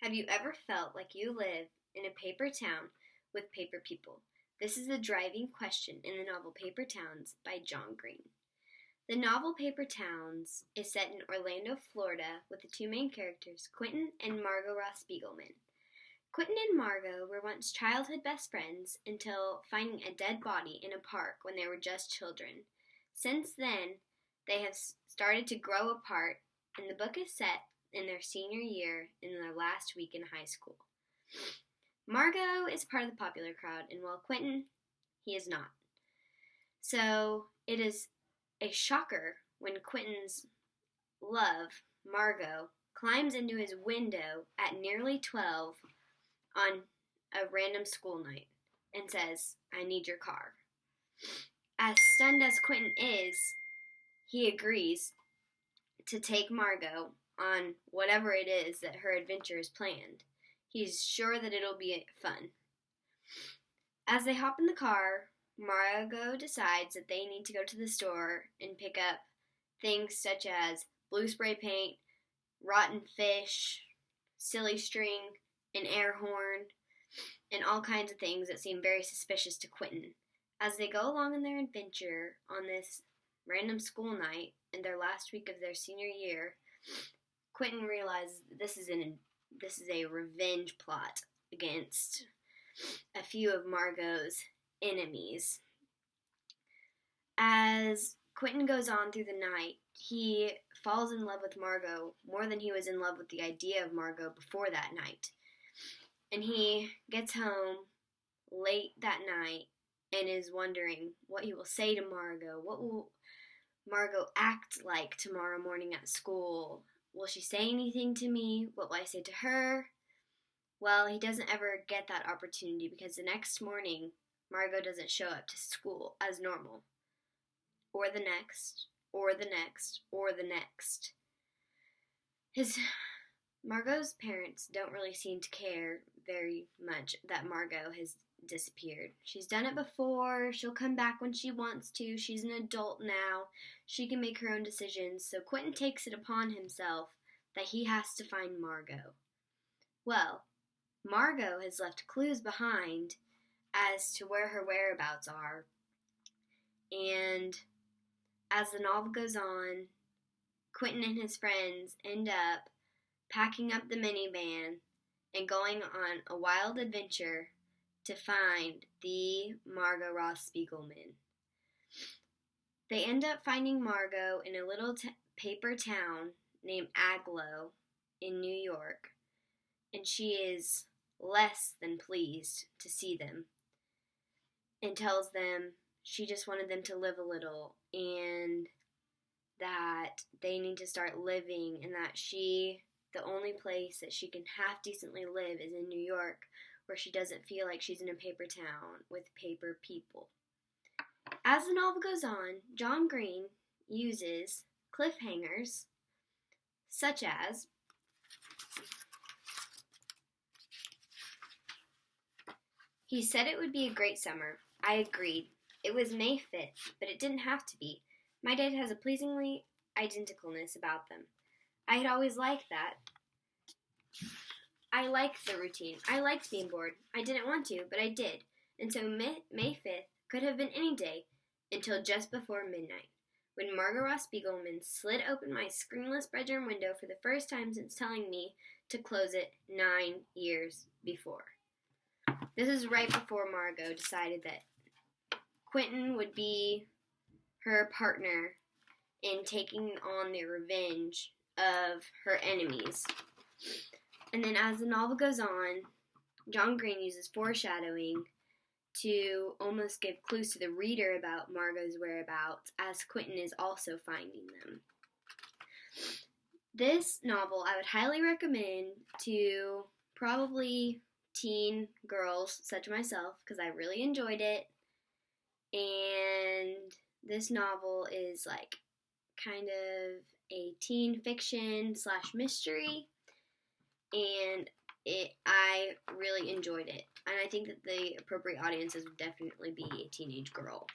Have you ever felt like you live in a paper town with paper people? This is the driving question in the novel Paper Towns by John Green. The novel Paper Towns is set in Orlando, Florida, with the two main characters, Quentin and Margot Ross Spiegelman. Quentin and Margot were once childhood best friends until finding a dead body in a park when they were just children. Since then, they have started to grow apart, and the book is set in their senior year in their last week in high school. Margot is part of the popular crowd, and while Quentin, he is not. So it is a shocker when Quentin's love, Margot, climbs into his window at nearly 12 on a random school night and says, "I need your car." As stunned as Quentin is, he agrees to take Margot on whatever it is that her adventure is planned. He's sure that it'll be fun. As they hop in the car, Margot decides that they need to go to the store and pick up things such as blue spray paint, rotten fish, silly string, an air horn, and all kinds of things that seem very suspicious to Quentin. As they go along in their adventure on this random school night in their last week of their senior year, Quentin realizes this is a revenge plot against a few of Margot's enemies. As Quentin goes on through the night, he falls in love with Margot more than he was in love with the idea of Margot before that night. And he gets home late that night and is wondering what he will say to Margot. What will Margot act like tomorrow morning at school? Will she say anything to me? What will I say to her? Well, he doesn't ever get that opportunity because the next morning, Margot doesn't show up to school as normal. Or the next, or the next, or the next. Margot's parents don't really seem to care very much that Margot has disappeared. She's done it before. She'll come back when she wants to. She's an adult now. She can make her own decisions. So Quentin takes it upon himself that he has to find Margot. Well, Margot has left clues behind as to where her whereabouts are. And as the novel goes on, Quentin and his friends end up packing up the minivan and going on a wild adventure to find the Margot Ross Spiegelman. They end up finding Margot in a little paper town named Agloe in New York, and she is less than pleased to see them and tells them she just wanted them to live a little and that they need to start living, and that the only place that she can half decently live is in New York, where she doesn't feel like she's in a paper town with paper people. As the novel goes on, John Green uses cliffhangers such as he said it would be a great summer. I agreed. It was May 5th, but it didn't have to be. My date has a pleasingly identicalness about them. I had always liked that. I liked the routine. I liked being bored. I didn't want to, but I did. And so May 5th could have been any day until just before midnight, when Margot Ross Spiegelman slid open my screenless bedroom window for the first time since telling me to close it 9 years before. This is right before Margot decided that Quentin would be her partner in taking on the revenge of her enemies. And then as the novel goes on, John Green uses foreshadowing to almost give clues to the reader about Margot's whereabouts, as Quentin is also finding them. This novel I would highly recommend to probably teen girls such as myself, because I really enjoyed it. And this novel is like kind of a teen fiction / mystery, and I really enjoyed it. And I think that the appropriate audiences would definitely be a teenage girl.